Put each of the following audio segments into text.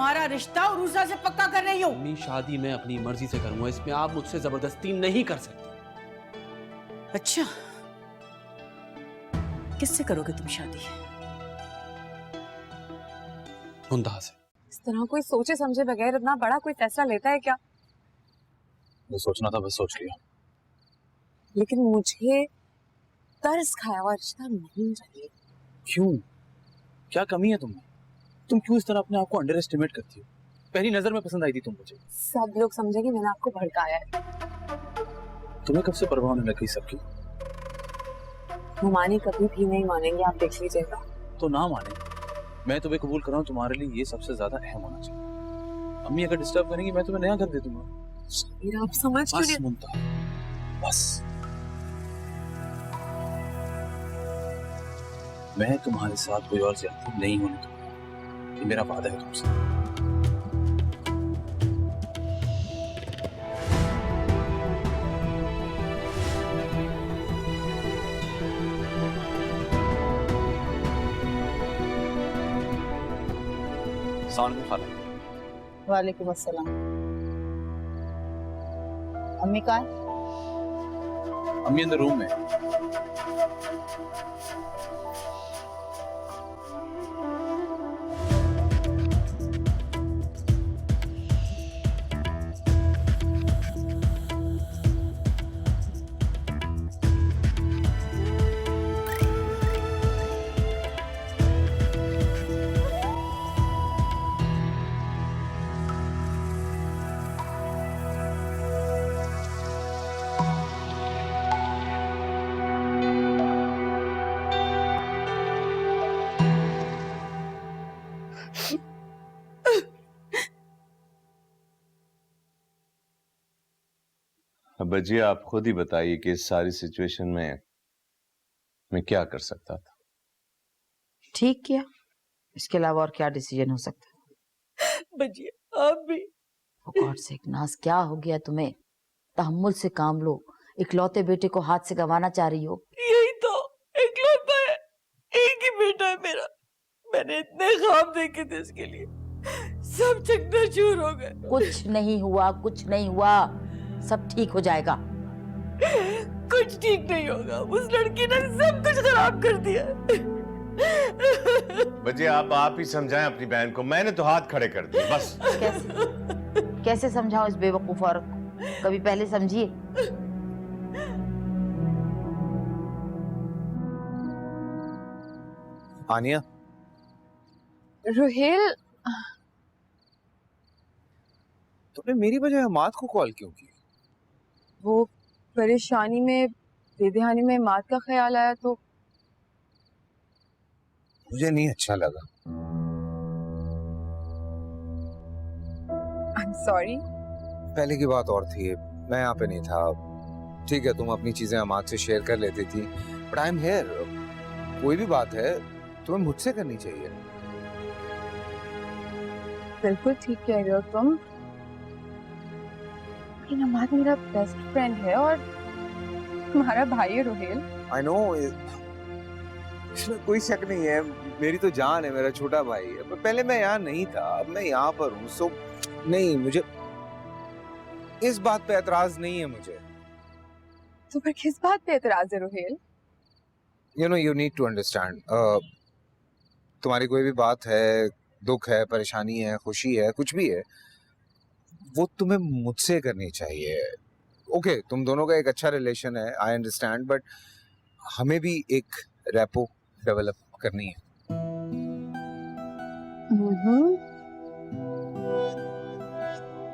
तुम्हारा रिश्ता उर्जा से पक्का कर रही हूँ। अम्मी शादी मैं अपनी मर्जी से करूंगा, इसमें आप मुझसे जबरदस्ती नहीं कर सकती। अच्छा, किससे करोगे तुम शादी? मुंतहा से। इस तरह कोई सोचे समझे बगैर इतना बड़ा कोई फैसला लेता है क्या? जो सोचना था बस सोच लिया। लेकिन मुझे तरस खाया हुआ रिश्ता नहीं चाहिए। क्यों? क्या कमी है तुम्हें? तुम क्यों इस तरह अपने आप को अंडर एस्टिमेट करती हो? पहली नजर में पसंद आई थी तुम मुझे। सब लोग समझेंगे मैंने आपको भड़काया है। तुम्हें कब से परवाह होने लगी सबकी? वो माने कभी भी नहीं मानेंगे, आप देख लीजिएगा। तो ना माने, मैं तुम्हें कबूल कर रहा हूँ, तुम्हारे लिए ये सबसे ज्यादा अहम होना चाहिए। अम्मी अगर डिस्टर्ब करेंगी मैं तुम्हें नया घर दे दूंगा। शबीर आप समझ क्यों बस नहीं? मुमताज, बस। मैं तुम्हारे साथ कोई और ज्यादती नहीं होने दूंगा, ये मेरा वादा है तुमसे। वालेकुम अस्सलाम। अम्मी कहाँ है? अम्मी अंदर रूम में। अब्बा जी आप खुद ही बताइए कि इस सारी सिचुएशन में मैं क्या कर सकता था। ठीक किया, इसके अलावा और क्या डिसीजन हो सकता? बजिया आप भी। गॉड सेक नाज, क्या हो गया तुम्हें? तहम्मुल से काम लो, इकलौते बेटे को हाथ से गंवाना चाह रही हो। यही तो इकलौता है, एक ही बेटा है मेरा। मैंने इतने ख्वाब देखे थे इसके लिए, सब चकनाचूर हो गए। कुछ नहीं हुआ, कुछ नहीं हुआ, सब ठीक हो जाएगा। कुछ ठीक नहीं होगा, उस लड़की ने सब कुछ खराब कर दिया। बजे आप ही समझाएं अपनी बहन को, मैंने तो हाथ खड़े कर दिए बस। कैसे समझाओ इस बेवकूफ औरत को? कभी पहले समझिए। आनिया, रोहेल, तुमने मेरी बजाय हमाद को कॉल क्यों की? वो परेशानी में, बेध्यानी में मात का ख्याल आया तो मुझे नहीं अच्छा लगा। I am sorry. पहले की बात और थी, मैं यहाँ पे नहीं था। ठीक है, तुम अपनी चीजें हमाद से शेयर कर लेती थी, बट आई एम हियर। कोई भी बात है तुम्हें मुझसे करनी चाहिए। बिल्कुल ठीक कह रहे हो तुम। लेकिन अमाद मेरा बेस्ट फ्रेंड है और तुम्हारा भाई है रोहेल। आई नो, इसमें कोई शक नहीं है, मेरी तो जान है, मेरा छोटा भाई है। पर पहले मैं यहाँ नहीं था, अब मैं यहाँ पर हूँ। सो नहीं, मुझे इस बात पे एतराज नहीं है मुझे। तो फिर किस बात पे एतराज है Rohel? You need to understand. तुम्हारी कोई भी बात है, दुख है, परेशानी है, खुशी है, कुछ भी है, वो तुम्हें मुझसे करनी चाहिए। ओके, तुम दोनों का एक अच्छा रिलेशन है, आई अंडरस्टैंड, बट हमें भी एक रेपो डेवलप करनी है।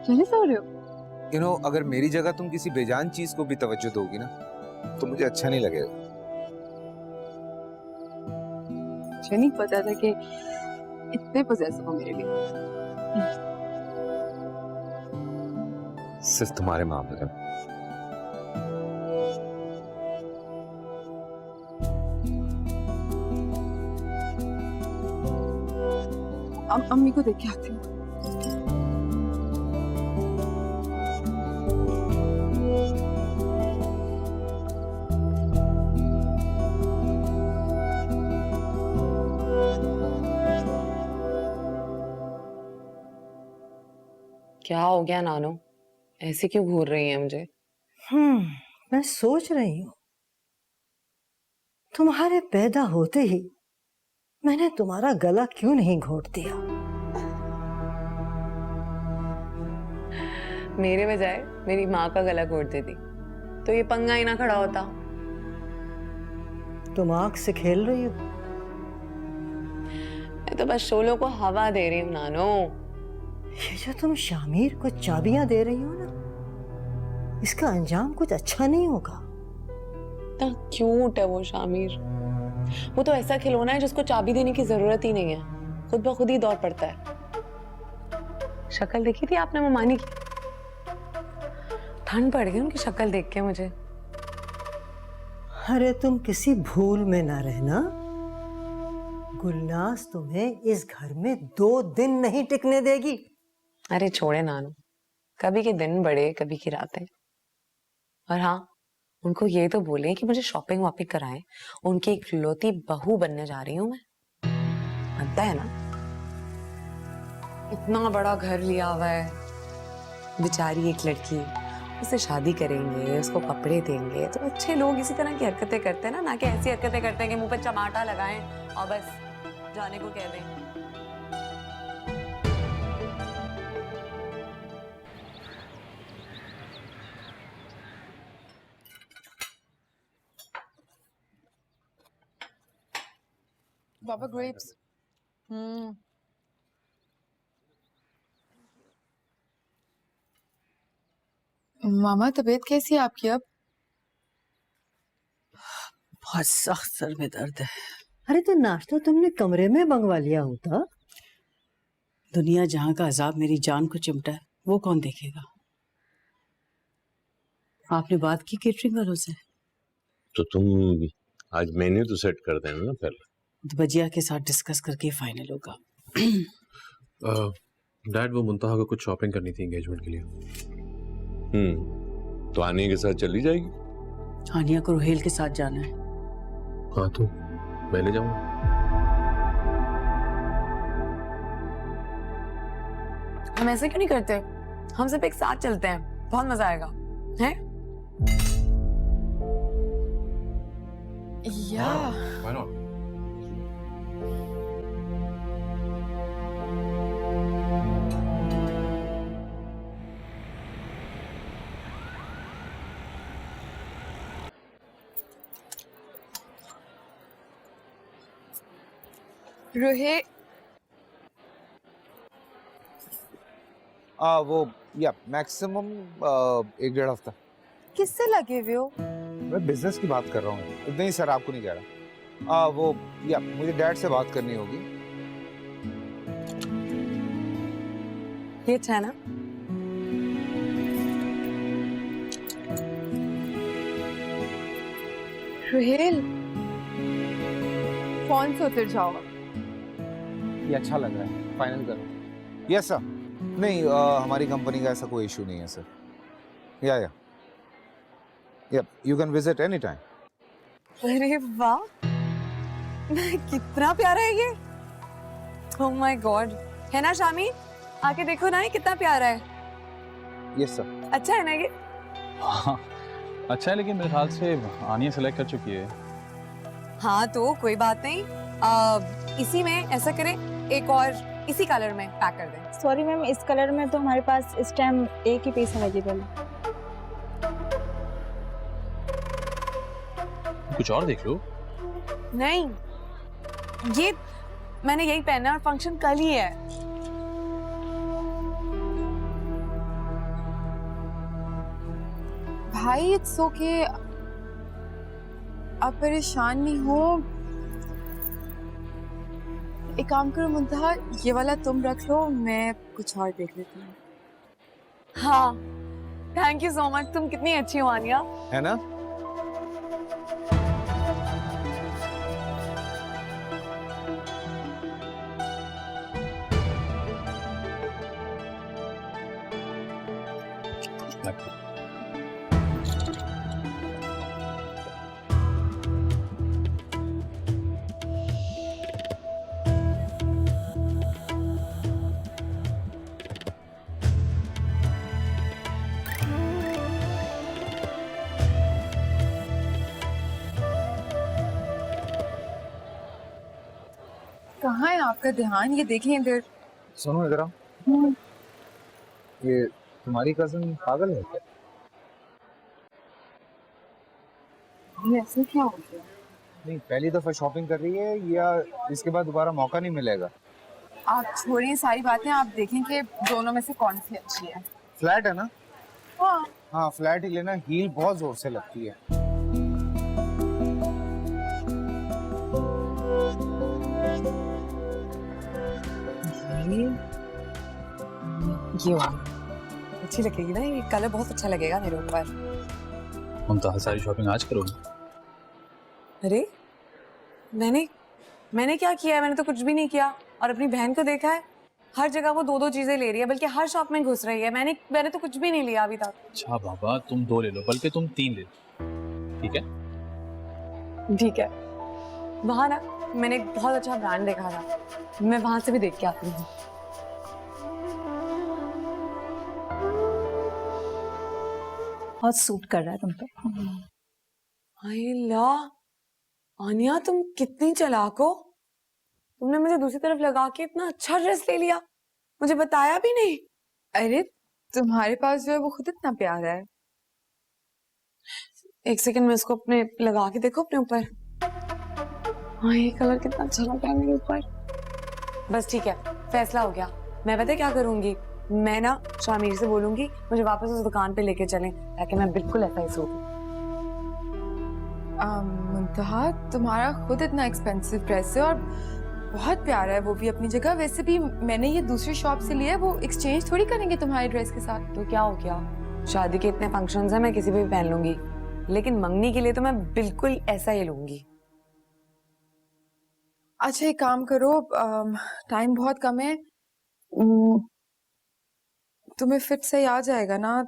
क्या सो रहे हो? यू नो, अगर मेरी जगह तुम किसी बेजान चीज को भी तवज्जो दोगी ना, तो मुझे अच्छा नहीं लगेगा। मुझे नहीं पता था कि इतने पोजेसिव हो मेरे लिए। सिर्फ तुम्हारे मामले में। अम्मी को देख के आती हूँ। क्या हो गया नानो? ऐसे क्यों घूर रही है मुझे? मैं सोच रही हूँ तुम्हारे पैदा होते ही मैंने तुम्हारा गला क्यों नहीं घोट दिया। मेरे बजाय मेरी माँ का गला घोट देती तो ये पंगा ही ना खड़ा होता। तुम आंख से खेल रही हो। मैं तो बस शोलों को हवा दे रही हूँ नानो। ये जो तुम शामिर को चाबियां दे रही हो ना, इसका अंजाम कुछ अच्छा नहीं होगा। इतना क्यूट है वो शामिर। वो तो ऐसा खिलौना है जिसको चाबी देने की जरूरत ही नहीं है, खुद ब खुद ही दौड़ पड़ता है। शक्ल देखी थी आपने ममानी की? ठंड पड़ गई उनकी शक्ल देख के मुझे। अरे तुम किसी भूल में ना रहना। गुलनाज तुम्हें इस घर में 2 दिन नहीं टिकने देगी। अरे छोड़े नानू, कभी के दिन बड़े कभी की रातें। और हाँ, उनको ये तो बोले कि मुझे शॉपिंग वॉपिंग कराएं। उनकी इकलौती बहू बनने जा रही हूँ मैं। बनता है ना? इतना बड़ा घर लिया हुआ है, बेचारी एक लड़की, उससे शादी करेंगे, उसको कपड़े देंगे। तो अच्छे लोग इसी तरह की हरकतें करते हैं ना कि ऐसी हरकतें करते हैं कि मुंह पे चमाटा लगाएं और बस जाने को कह दें। Baba grapes. मामा तबीयत कैसी है आपकी अब? बहुत सख्त सर में दर्द है। अरे तो नाश्ता तुमने कमरे में मंगवा लिया होता। दुनिया जहां का अजाब मेरी जान को चिमटा है, वो कौन देखेगा? आपने बात की केटरिंग वालों से? तो तुम आज मेन्यू तो सेट कर देना ना पहले। तो बजिया के साथ डिस्कस करके फाइनल होगा। डैड, वो मुंतहा को कुछ शॉपिंग करनी थी एंगेजमेंट के लिए। तो आनिया के साथ चली जाएगी? आनिया को रोहेल के साथ जाना है। हाँ तो मैं ले जाऊंगा। हम ऐसे क्यों नहीं करते? हम सब एक साथ चलते हैं, बहुत मजा आएगा। हैं? Why not? रोहे वो या मैक्सिमम 1-1.5 हफ्ता। किससे लगे हुए हो? मैं बिजनेस की बात कर रहा हूँ। नहीं सर, आपको नहीं कह रहा। वो या मुझे डैड से बात करनी होगी। ये अच्छा है ना? रोहेल, फोन से उतर जाओ। ये अच्छा लग रहा है, फाइनल करो। Yes sir. नहीं, हमारी कंपनी का ऐसा कोई इशू नहीं है सर। या you can visit any time. अरे वाह, कितना प्यारा है ये। ओह माय गॉड, है ना शामी? आके देखो ना, ये कितना प्यारा है। Yes sir. अच्छा है ना ये? हाँ अच्छा है, लेकिन मेरे ख्याल से आनिया सेलेक्ट कर चुकी है। हाँ तो कोई बात नहीं, इसी में ऐसा करें, एक और इसी कलर में पैक कर दें। सॉरी मैम, इस कलर में तो हमारे पास इस टाइम एक ही पीस अवेलेबल है। कुछ और देख लो। नहीं, ये मैंने यही पहना है और फंक्शन कल ही है। भाई इट्स ओके, आप परेशान नहीं हो। एक काम करो मुंतहा, ये वाला तुम रख लो, मैं कुछ और देख लेती हूँ। हाँ, थैंक यू सो मच। तुम कितनी अच्छी हो आनिया। है ना? आपका ध्यान, ये देखें इधर। सुनो इधर आओ। ये तुम्हारी कजन पागल है क्या? ये ऐसे क्या हो गया? नहीं, पहली दफा शॉपिंग कर रही है या इसके बाद दोबारा मौका नहीं मिलेगा? आप छोड़िए सारी बातें, आप देखें कि दोनों में से कौन सी अच्छी है। फ्लैट है ना? हाँ। हाँ, फ्लैट ही लेना। हील बहुत जोर से लगती है। ये वाली अच्छी लगेगी ना, ये कलर बहुत अच्छा लगेगा मेरे ऊपर। मुमताहा सारी शॉपिंग आज करोगी? अरे मैंने क्या किया है? मैंने तो कुछ भी नहीं किया। और अपनी बहन को देखा है, हर जगह वो 2-2 चीजें ले रही है, बल्कि हर शॉप में घुस रही है। मैंने तो कुछ भी नहीं लिया अभी तक। अच्छा बाबा, तुम 2 ले लो, बल्कि तुम 3 ले लो, ठीक है? ठीक है। वहाँ ना मैंने एक बहुत अच्छा ब्रांड देखा था, मैं वहां से भी देख के आती हूँ। बहुत सूट कर रहा है तुम पे। हाय ला, आनिया तुम कितनी चालाक हो। तुमने मुझे दूसरी तरफ लगा के इतना अच्छा ड्रेस ले लिया, मुझे बताया भी नहीं। अरे तुम्हारे पास जो है वो खुद इतना प्यारा है। एक सेकंड में इसको अपने लगा के देखो अपने ऊपर। हाँ, ये कलर कितना अच्छा लग रहा है मेरे ऊपर। बस ठीक है, फैसला हो गया। मैं पता है क्या करूंगी, मैं ना शामिर से बोलूंगी मुझे वापस उस दुकान पे लेके चलें, ताकि मैं बिल्कुल ऐसा ही सूट। मुंतहा, तुम्हारा खुद इतना एक्सपेंसिव ड्रेस है और बहुत प्यारा है वो भी अपनी जगह। वैसे भी मैंने ये दूसरी शॉप से लिया है, वो एक्सचेंज थोड़ी करेंगे तुम्हारे ड्रेस के साथ। तो क्या हो गया, शादी के इतने फंक्शंस हैं, मैं किसी पे भी पहन लूंगी, लेकिन मंगनी के लिए तो मैं बिल्कुल ऐसा ही लूंगी। अच्छा एक काम करो, टाइम बहुत कम है, तुम्हें फिट सही आ जाएगा ना,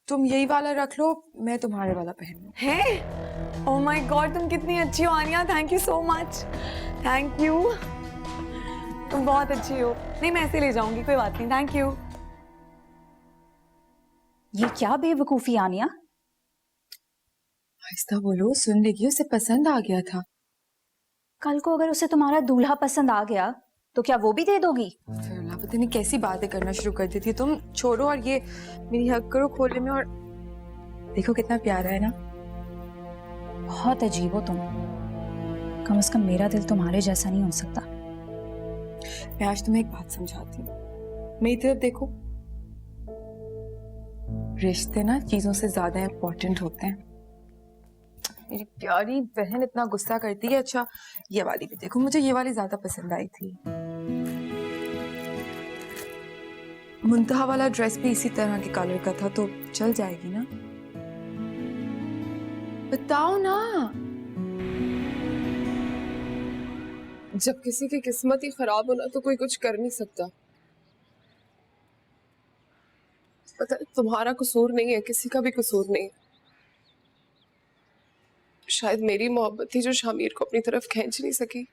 तुम यही वाला रख लो, मैं तुम्हारे वाला पहन लूं। है? ओह माय गॉड, तुम कितनी अच्छी हो Aniya, thank you so much. Thank you, तुम बहुत अच्छी हो। नहीं, मैं ऐसे ले जाऊंगी, कोई बात नहीं, थैंक यू। ये क्या बेवकूफी आनिया। आहिस्ता बोलो, सुन लेगी, उसे पसंद आ गया था। कल को अगर उसे तुम्हारा दूल्हा पसंद आ गया तो क्या वो भी दे दोगी? फिर पता नहीं कैसी बातें करना शुरू कर देती है। तुम छोड़ो और ये मेरी हक करो खोले में, और देखो कितना प्यारा है ना। बहुत अजीब हो तुम, कम से कम मेरा दिल तुम्हारे जैसा नहीं हो सकता। मैं आज तुम्हें एक बात समझाती हूँ, मेरी तरफ देखो। रिश्ते ना चीजों से ज्यादा इम्पोर्टेंट होते हैं। मेरी प्यारी बहन इतना गुस्सा करती है। अच्छा ये वाली भी देखो, मुझे ये वाली ज्यादा पसंद आई थी। मुंतहा वाला ड्रेस भी इसी तरह के कलर का था, तो चल जाएगी ना? बताओ ना। जब किसी की किस्मत ही खराब हो ना तो कोई कुछ कर नहीं सकता। पता है, तुम्हारा कसूर नहीं है, किसी का भी कसूर नहीं है। शायद मेरी मोहब्बत थी जो शामिर को अपनी तरफ खींच नहीं सकी।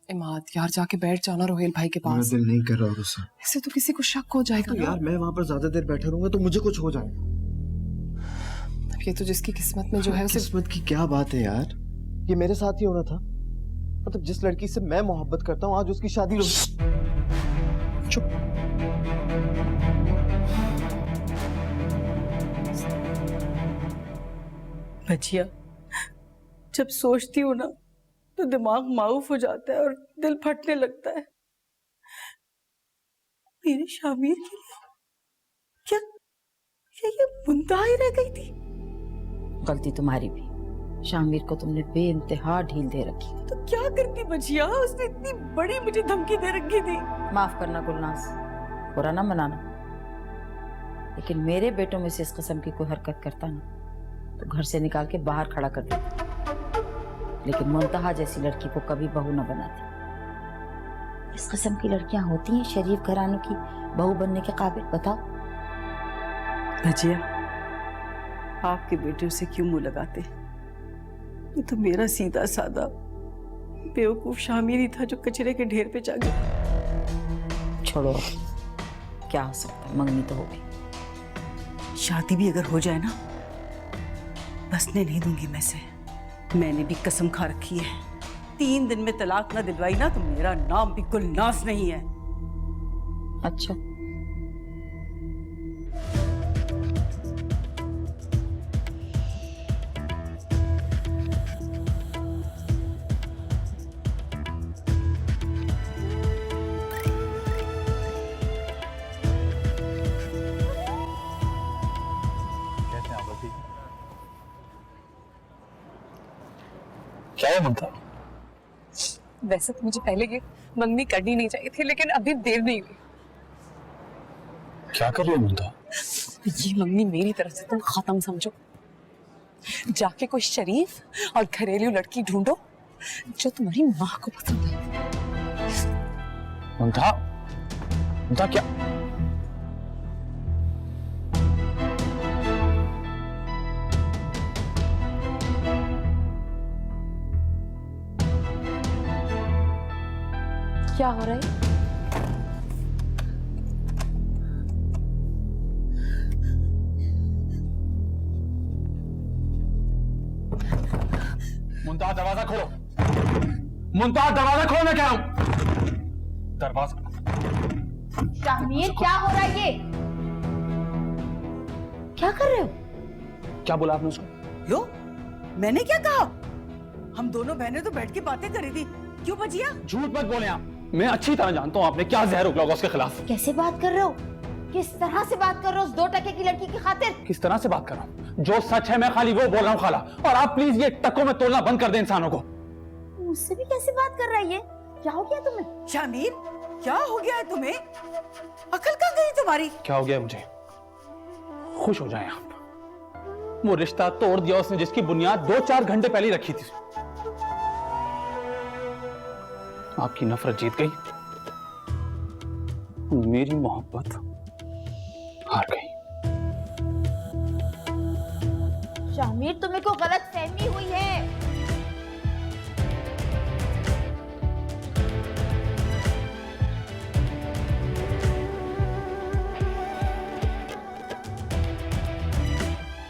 इमाद यार जाके बैठ जाना रोहेल भाई के मेरा पास। दिल नहीं कर रहा और उससे। ऐसे तो किसी को शक हो जाएगा तो ना। यार मैं वहां पर ज्यादा देर बैठा रहूंगा तो मुझे कुछ हो जाएगा। अब ये तो जिसकी किस्मत में जो है उसे। किस्मत की क्या बात है यार, ये मेरे साथ ही होना था। मतलब जिस लड़की से मैं मोहब्बत करता हूँ आज उसकी शादी चुप। भजिया, जब सोचती हूँ ना तो दिमाग माऊफ हो जाता है और दिल फटने लगता है। मेरे शामिर के लिए क्या ये मुंतहा ही रह गई थी? गलती तुम्हारी भी, शामिर को तुमने बेइंतहा ढील दे रखी। तो क्या करती भजिया, उसने इतनी बड़ी मुझे धमकी दे रखी थी। माफ करना गुलनाज, बुरा ना मनाना, लेकिन मेरे बेटों में से इस किस्म की कोई हरकत करता ना तो घर से निकाल के बाहर खड़ा कर देता, लेकिन मुंतहा जैसी लड़की को कभी बहू न बनाती। इस किस्म की लड़कियां होती हैं शरीफ घरानों की बहू बनने के काबिल? बताओ। भजिया, आपके बेटे से क्यों मुंह लगाते? ये तो मेरा सीधा सादा बेवकूफ शामिर ही था जो कचरे के ढेर पे जा गया। छोड़ो, क्या हो सकता है, मंगनी तो होगी। शादी भी अगर हो जाए ना, बसने नहीं दूंगी मैं से। मैंने भी कसम खा रखी है, 3 दिन में तलाक ना दिलवाई ना तो मेरा नाम भी गुलनाज नहीं है। अच्छा, क्या है ममता? वैसे तो मुझे पहले ये मंगनी करनी नहीं चाहिए थी, लेकिन अभी देर नहीं हुई। क्या कर रही हो ममता? ये मंगनी मेरी तरफ से तुम खत्म समझो। जाके कोई शरीफ और घरेलू लड़की ढूंढो जो तुम्हारी माँ को पसंद है। ममता, ममता क्या? क्या हो रहा है? मुंतहा दरवाजा खोलो, मुंतहा दरवाजा खोलो, मैं कह रहा हूं दरवाजा। शामिर, क्या हो रहा है ये? क्या कर रहे हो? क्या बोला आपने उसको? लो, मैंने क्या कहा? हम दोनों बहनें तो बैठ के बातें कर रही थी। क्यों भजिया? झूठ मत बोले आप, मैं अच्छी तरह जानता हूँ आपने क्या जहर उगला होगा उसके खिलाफ। कैसे बात कर रहे हो? किस तरह से बात कर रहे हो उस 2 टके की लड़की की खातिर? किस तरह से बात कर रहा हूँ? जो सच है मैं खाली वो बोल रहा हूँ खाला, और आप प्लीज ये टकों में तोलना बंद कर दें इंसानों को। मुझसे भी कैसे बात कर रहा है ये? क्या हो गया तुम्हें? शामिर, क्या हो गया है तुम्हें? अकल कहाँ गई तुम्हारी? क्या हो गया मुझे? खुश हो जाएं आप, वो रिश्ता तोड़ दिया उसने जिसकी बुनियाद 2-4 घंटे पहले रखी थी। आपकी नफरत जीत गई, मेरी मोहब्बत हार गई। शामिर, तुम्हें को गलत फहमी हुई है।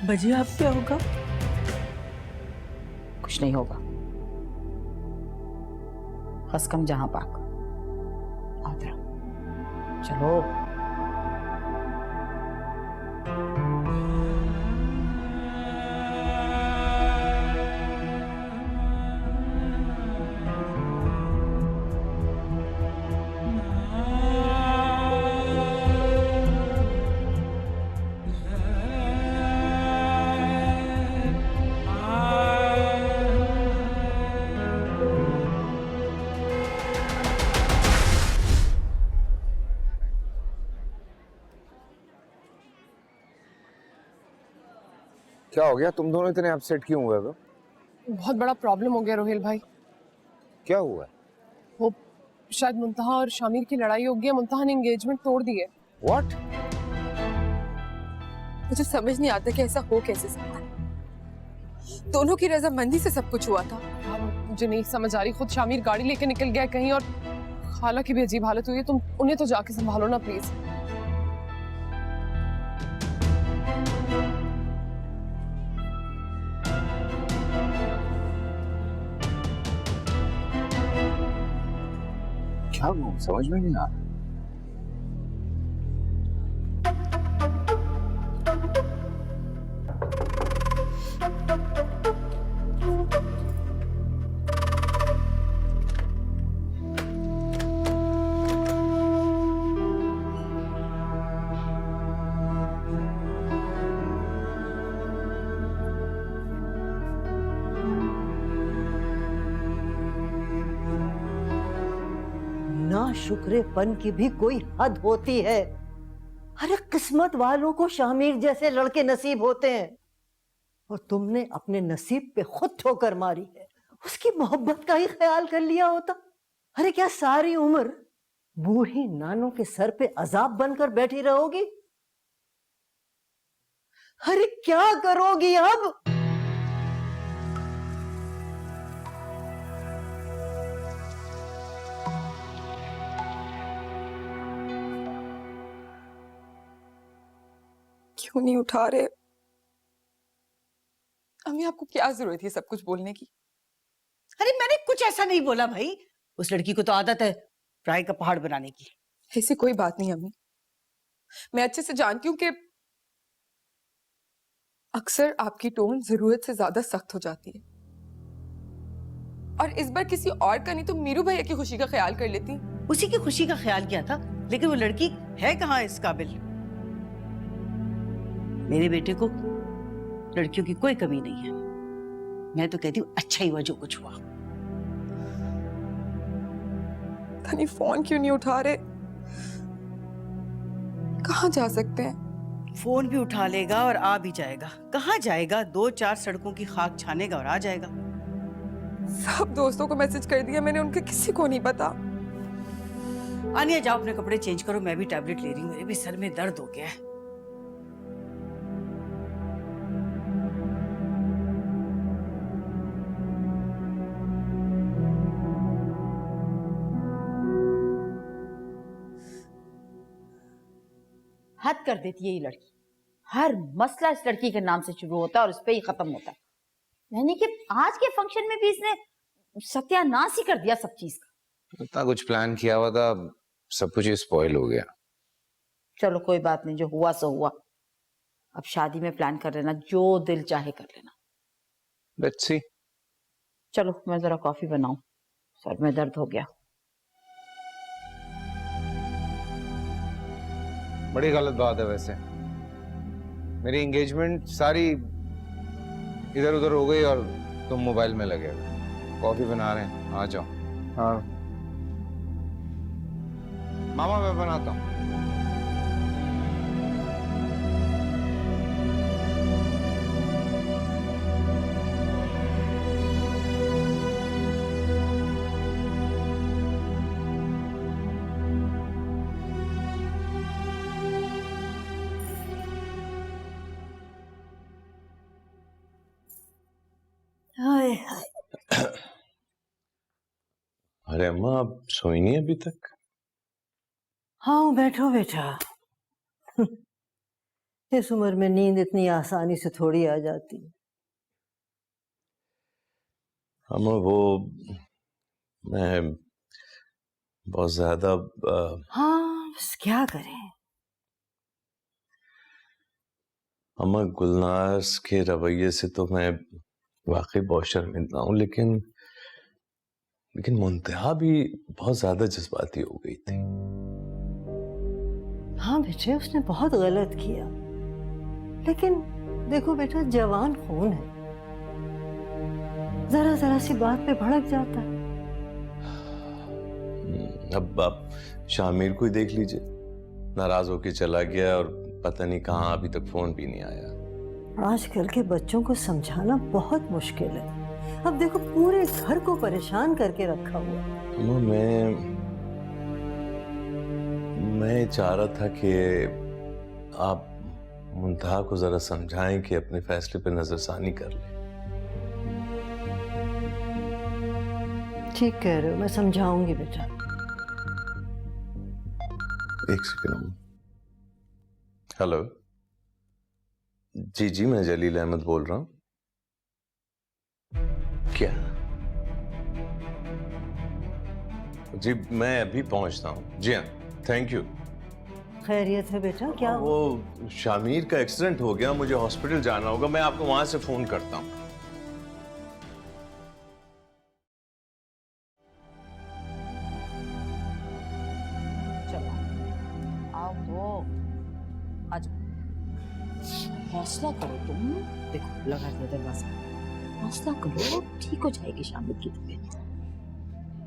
भजिया, अब क्या होगा? कुछ नहीं होगा, हस्कम जहां पाक। आदरा, चलो। क्या हो गया, तुम दोनों इतने अपसेट क्यों हुए हो? बहुत बड़ा प्रॉब्लम हो गया रोहेल भाई। क्या हुआ है? वो शायद मुंतहा और शामिर की लड़ाई हो गई है। मुंतहा ने एंगेजमेंट तोड़ दी है। What? मुझे समझ नहीं आता कि ऐसा हो कैसे सकता है। दोनों की रजामंदी से सब कुछ हुआ था। मुझे नहीं समझ आ रही। खुद शामिर गाड़ी लेके निकल गया कहीं और खाला की भी अजीब हालत हुई है। तुम उन्हें तो जाके संभालो ना प्लीज। क्या वो समझ में नहीं आ रहा। ना शुक्रेपन की भी कोई हद होती है। अरे किस्मत वालों को शामिर जैसे लड़के नसीब होते हैं और तुमने अपने नसीब पे खुद ठोकर मारी है। उसकी मोहब्बत का ही ख्याल कर लिया होता। अरे क्या सारी उम्र बूढ़ी नानों के सर पे अजाब बनकर बैठी रहोगी? अरे क्या करोगी अब? क्यों नहीं उठा रहे? अम्मी आपको क्या जरूरत है सब कुछ बोलने की? अरे मैंने कुछ ऐसा नहीं बोला भाई। उस लड़की को तो आदत है प्राय का पहाड़ बनाने की। ऐसी कोई बात नहीं अम्मी। मैं अच्छे से जानती हूँ कि अक्सर आपकी टोन जरूरत से ज्यादा सख्त हो जाती है और इस बार किसी और का नहीं तो मीरू भैया की खुशी का ख्याल कर लेती। उसी की खुशी का ख्याल किया था, लेकिन वो लड़की है कहाँ इस काबिल। मेरे बेटे को लड़कियों की कोई कमी नहीं है। मैं तो कहती हूँ अच्छा ही हुआ जो कुछ हुआ। धनी फोन क्यों नहीं उठा रहे? कहाँ जा सकते हैं? फोन भी उठा लेगा और आ भी जाएगा। कहाँ जाएगा? 2-4 सड़कों की खाक छानेगा और आ जाएगा। सब दोस्तों को मैसेज कर दिया मैंने, उनके किसी को नहीं पता। आनिया जाओ अपने कपड़े चेंज करो, मैं भी टैबलेट ले रही हूँ। मेरे भी सर में दर्द हो गया है। हद कर देती है ये लड़की। हर मसला इस लड़की के नाम से शुरू होता है और इस पे ही खत्म होता है। यानी कि आज के फंक्शन में भी इसने सत्यानाश ही कर दिया सब चीज का। इतना कुछ प्लान किया हुआ था, सब कुछ स्पॉइल हो गया। चलो कोई बात नहीं, जो हुआ सो हुआ। अब शादी में प्लान कर लेना, जो दिल चाहे कर लेना। Let's see. चलो मैं जरा कॉफी बनाऊं, सर में दर्द हो गया। बड़ी गलत बात है वैसे। मेरी एंगेजमेंट सारी इधर उधर हो गई और तुम मोबाइल में लगे हो। कॉफी बना रहे हैं, आ जाओ। हाँ मामा, मैं बनाता हूँ। हाय हाय। अरे अम्मा, आप सोई नहीं अभी तक? हाँ बैठो बेटा। इस उम्र में नींद इतनी आसानी से थोड़ी आ जाती है। अम्मा वो मैं बहुत ज्यादा हाँ बस क्या करें। अम्मा, गुलनाज के रवैये से तो मैं वाकई बहुत शर्मिंदा हूँ, लेकिन मुंतहा भी बहुत ज्यादा जज्बाती हो गई थी। हाँ बेटे, उसने बहुत गलत किया, लेकिन देखो बेटा, जवान खून है, जरा जरा सी बात पे भड़क जाता है। अब आप शामिर को ही देख लीजिए, नाराज होके चला गया और पता नहीं कहाँ अभी तक फोन भी नहीं आया। आजकल के बच्चों को समझाना बहुत मुश्किल है। अब देखो पूरे घर को परेशान करके रखा हुआ है। अम्मा, मैं चाह रहा था कि आप मुंतहा को जरा समझाएं कि अपने फैसले पे नजरसानी कर ले। ठीक कह रहे हो, मैं समझाऊंगी बेटा। एक सेकंड। हेलो जी जी, मैं जलील अहमद बोल रहा हूं। क्या? जी मैं अभी पहुंचता हूं। जी हाँ, थैंक यू। खैरियत है बेटा? क्या वो शामिर का एक्सीडेंट हो गया, मुझे हॉस्पिटल जाना होगा, मैं आपको वहां से फोन करता हूं। चलो आओ तो आज हौसला करो तुम। देखो लगा दिया दरवाजा, हौसला करो, ठीक हो जाएगी शामिर की तबीयत।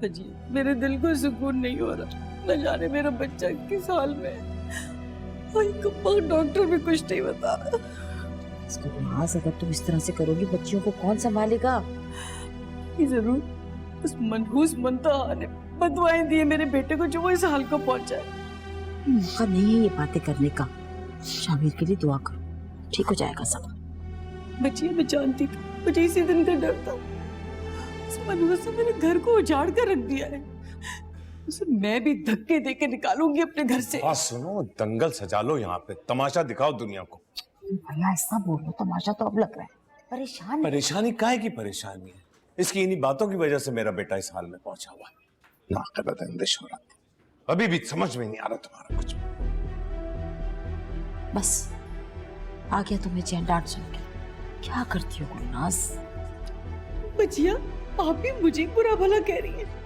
जी मेरे दिल को सुकून नहीं हो रहा, न जाने मेरा बच्चा किस हाल में है। डॉक्टर भी कुछ नहीं बता रहा। इसको आज अगर तुम इस तरह से करोगी बच्चियों को कौन संभालेगा? जरूर उस मनहूस मुंतहा ने बदवाएं दी मेरे बेटे को जो वो इस हाल को पहुंचा है। मौका नहीं है ये बातें करने का। शामिर के लिए दुआ करो, ठीक हो जाएगा सब। बच्चियां मैं जानती थी, मुझे इसी दिन का डर था। उस मनहूस ने मेरे घर को उजाड़ कर रख दिया है, उसे मैं भी धक्के देके निकालूंगी अपने घर से। सुनो, दंगल सजा लो, यहाँ पे तमाशा दिखाओ दुनिया को। भैया ऐसा बोलो, तमाशा तो अब लग रहा है। परेशानी काहे की परेशानी है? इसकी इन्हीं बातों की वजह से मेरा बेटा इस हाल में पहुंचा हुआ है। नाक़िबत अंदिश हो रहा था, अभी भी समझ में नहीं आ रहा तुम्हारा कुछ। बस आ गया तुम्हें चैन, डांट सुन के क्या करती हो गुलनाज? बच्चियां आप भी मुझे बुरा भला कह रही है।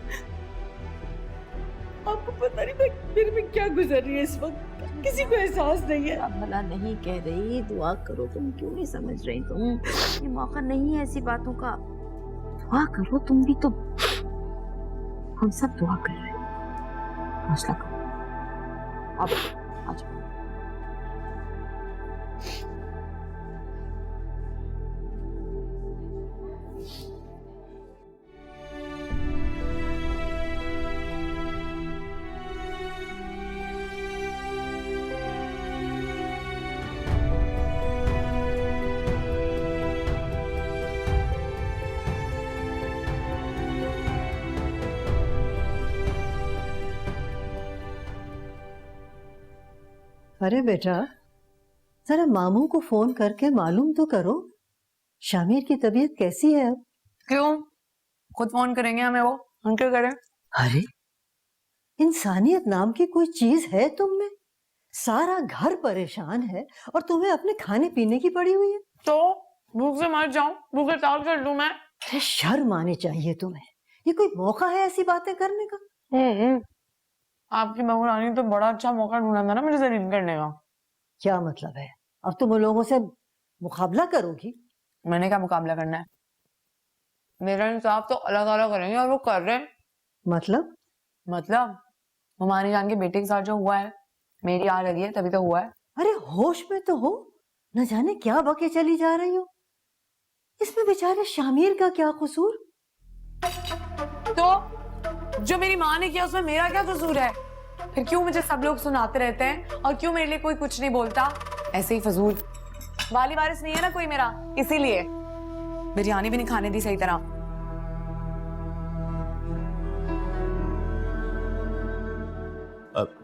आपको पता नहीं मेरे में क्या गुजर रही है इस वक्त, किसी को एहसास नहीं है। भला नहीं कह रही, दुआ करो। तुम क्यों नहीं समझ रही? तुम ये मौका नहीं है ऐसी बातों का। दुआ करो तुम भी तो, हम सब दुआ कर रहे हैं। हौसला करो। अब आ जाओ। अरे बेटा, जरा मामू को फोन करके मालूम तो करो शामिर की तबीयत कैसी है अब। क्यों? खुद फोन करेंगे हमें वो, हम क्यों करें? अरे इंसानियत नाम की कोई चीज है तुम में? सारा घर परेशान है और तुम्हें अपने खाने पीने की पड़ी हुई है। तो भूख से मर जाऊं, भूखे ताल कर लूं मैं? अरे शर्म आनी चाहिए तुम्हें, ये कोई मौका है ऐसी बातें करने का? आपकी बहू रानी तो बड़ा अच्छा मौका ढूंढा था ना मेरे जलील करने का। क्या मतलब है? अब तुम उन लोगों से मुकाबला करोगी? मैंने क्या मुकाबला करना है? मेरा इंसाफ तो अलग अलग करेंगे और वो कर रहे हैं। मतलब हमारी जान के बेटे के साथ जो हुआ है, मेरी आ लगी है तभी तो हुआ है। अरे होश में तो हो, न जाने क्या बके चली जा रही हो। इसमें बेचारे शामिर का क्या कसूर? तो जो मेरी माँ ने किया उसमें मेरा क्या कसूर है? फिर क्यों मुझे सब लोग सुनाते रहते हैं और क्यों मेरे लिए कोई कुछ नहीं बोलता? ऐसे ही फजूल। वाली वारिस नहीं है ना कोई मेरा, इसीलिए बिरयानी भी नहीं खाने दी सही तरह।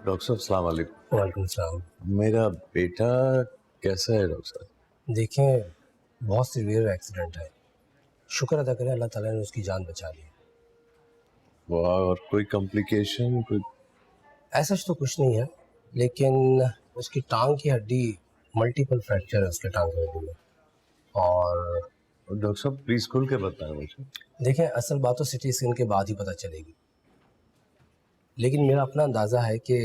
डॉक्टर साहब अस्सलाम वालेकुम। वालेकुम सलाम। मेरा बेटा कैसा है डॉक्टर साहब? देखिए बहुत सीवियर एक्सीडेंट है, शुक्र अदा करें अल्लाह ताला ने उसकी जान बचा ली। और कोई कॉम्प्लिकेशन? कोई ऐसा तो कुछ नहीं है, लेकिन उसकी टांग की हड्डी मल्टीपल फ्रैक्चर है उसके टांग की हड्डी में। और डॉक्टर साहब प्लीज खुल के बताएं मुझे। देखें असल बात तो सिटी स्कैन के बाद ही पता चलेगी, लेकिन मेरा अपना अंदाज़ा है कि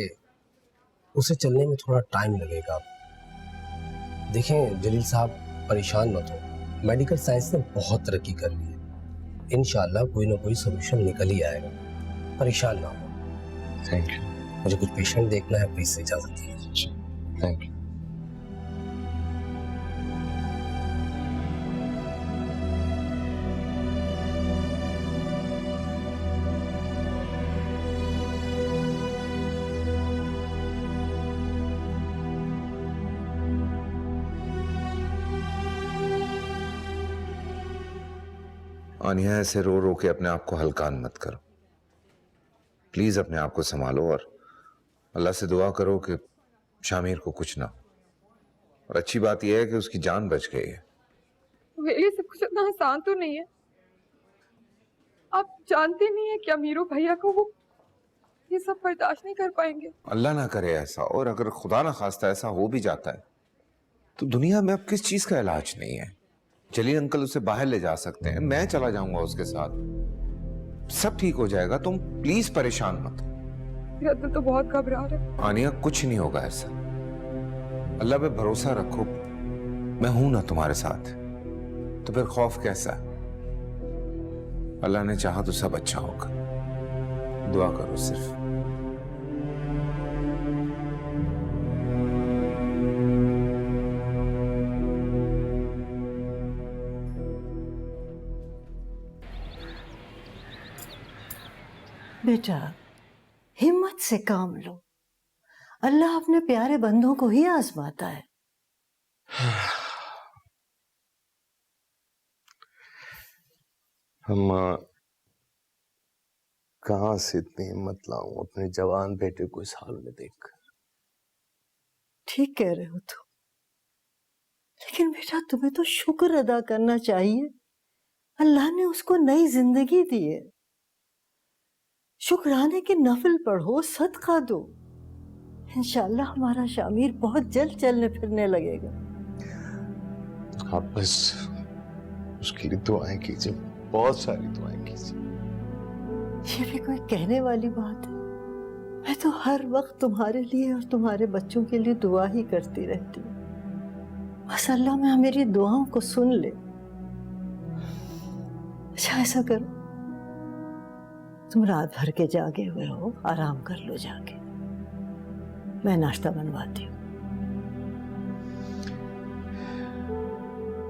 उसे चलने में थोड़ा टाइम लगेगा। देखें जलील साहब परेशान मत हो, मेडिकल साइंस ने बहुत तरक्की कर ली है, इंशाल्लाह कोई ना कोई सोल्यूशन निकल ही आएगा, परेशान ना हो। Thank you. मुझे कुछ पेशेंट देखना है, प्लीज इजाजत दीजिए। Thank you. आनिया, ऐसे रो रो के अपने आप को हल्कान मत करो। प्लीज अपने आप को संभालो और अल्लाह से दुआ करो कि शामिर को कुछ ना हो। और अच्छी बात यह है कि उसकी जान बच गई है। मेरे लिए सब कुछ इतना आसान तो नहीं है। आप जानते नहीं है क्या मीरू भैया को वो ये सब बर्दाश्त नहीं कर पाएंगे। अल्लाह ना करे ऐसा, और अगर खुदा ना खास्ता ऐसा हो भी जाता है तो दुनिया में अब किस चीज का इलाज नहीं है। जलील अंकल उसे बाहर ले जा सकते हैं, मैं चला जाऊंगा उसके साथ, सब ठीक हो जाएगा। तुम प्लीज परेशान मत हो। मेरा दिल तो बहुत घबरा रहा है। आनिया, कुछ नहीं होगा ऐसा, अल्लाह पे भरोसा रखो। मैं हूं ना तुम्हारे साथ, तो फिर खौफ कैसा? अल्लाह ने चाहा तो सब अच्छा होगा। दुआ करो सिर्फ। बेटा, हिम्मत से काम लो। अल्लाह अपने प्यारे बंदों को ही आजमाता है। अम्मा, कहाँ से इतनी हिम्मत लाऊं अपने जवान बेटे को इस हाल में देखकर। ठीक कह रहे हो तुम, लेकिन बेटा तुम्हें तो शुक्र अदा करना चाहिए। अल्लाह ने उसको नई जिंदगी दी है। शुक्राने के नफल पढ़ो, सदका दो। इंशाल्लाह हमारा शामिर बहुत जल्द चलने फिरने लगेगा। आप बस उसके लिए दुआएं कीजिए, बहुत सारी दुआएं कीजिए। ये भी कोई कहने वाली बात है? मैं तो हर वक्त तुम्हारे लिए और तुम्हारे बच्चों के लिए दुआ ही करती रहती हूँ। बस अल्लाह में मेरी दुआओं को सुन ले। अच्छा ऐसा करो, तुम रात भर के जागे हुए हो, आराम कर लो जाके। मैं नाश्ता बनवाती हूँ।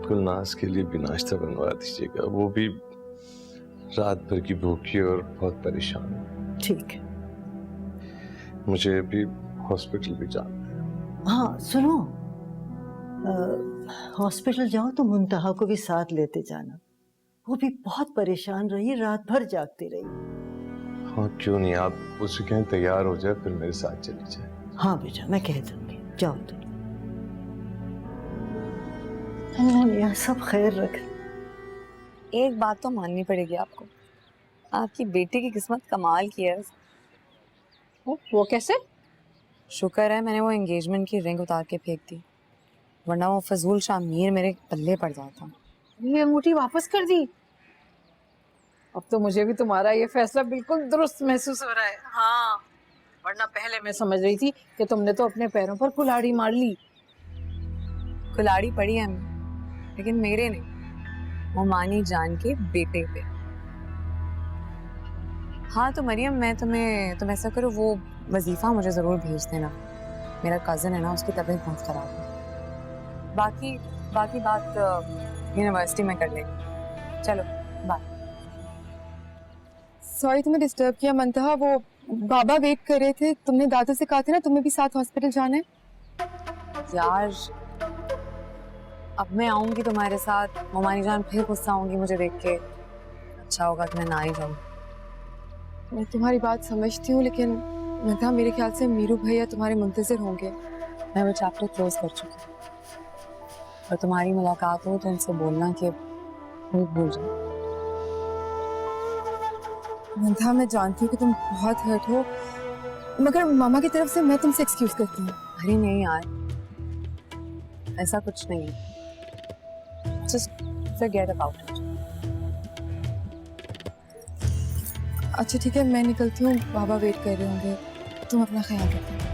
गुलनाज के लिए भी नाश्ता बनवा दीजिएगा, वो भी रात भर की भूखी और बहुत परेशान है। ठीक है। मुझे अभी हॉस्पिटल भी जाना है। हाँ सुनो, हॉस्पिटल जाओ तो मुंतहा को भी साथ लेते जाना। वो भी बहुत परेशान रही, रात भर जागती रही। हाँ क्यों नहीं, आप उसे कहें तैयार हो जाए, फिर मेरे साथ चली जाए। हाँ बेटा, मैं कह दूंगी, जाओ तुम। अल्लाह ने यहाँ सब खैर रखे। एक बात तो माननी पड़ेगी आपको, आपकी बेटी की किस्मत कमाल की है। वो कैसे? शुक्र है मैंने वो एंगेजमेंट की रिंग उतार के फेंक दी, वरना वो फजूल शामिर मेरे पल्ले पड़ जाता। ये अंगूठी वापस कर दी? अब तो मुझे भी तुम्हारा ये फैसला बिल्कुल दुरुस्त महसूस हो रहा है। हाँ, वरना पहले मैं समझ रही थी कि तुमने तो अपने पैरों पर कुल्हाड़ी मार ली। कुल्हाड़ी पड़ी है हमें, लेकिन मेरे नहीं, वो मानी जान के बेटे पे। हाँ तो मरियम, मैं तुम ऐसा करो, वो वजीफा मुझे ज़रूर भेज देना। मेरा कज़न है ना, उसकी तबीयत बहुत ख़राब है। बाकी बात यूनिवर्सिटी में कर लेंगे। चलो बाय। सॉरी तुम्हें डिस्टर्ब किया मुंतहा, वो बाबा वेट कर रहे थे। तुमने दादा से कहा था ना तुम्हें भी साथ हॉस्पिटल जाना है। यार अब मैं आऊंगी तुम्हारे साथ, ममानी जान फिर गुस्सा होंगी मुझे देख के। अच्छा होगा कि मैं ना ही जाऊं। मैं तुम्हारी बात समझती हूँ, लेकिन मुंतहा मेरे ख्याल से मीरू भैया तुम्हारे मुंतजिर होंगे। मैं वो चैप्टर क्लोज कर चुकी हूँ, और तुम्हारी मुलाकात हो तो उनसे बोलना कि भूल जाओ। मुंतहा मैं जानती हूँ कि तुम बहुत हर्ट हो, मगर मामा की तरफ से मैं तुमसे एक्सक्यूज करती हूँ। अरे नहीं यार, ऐसा कुछ नहीं है। Just forget about it. अच्छा ठीक है, मैं निकलती हूँ, बाबा वेट कर रहे होंगे। तुम अपना ख्याल रखना।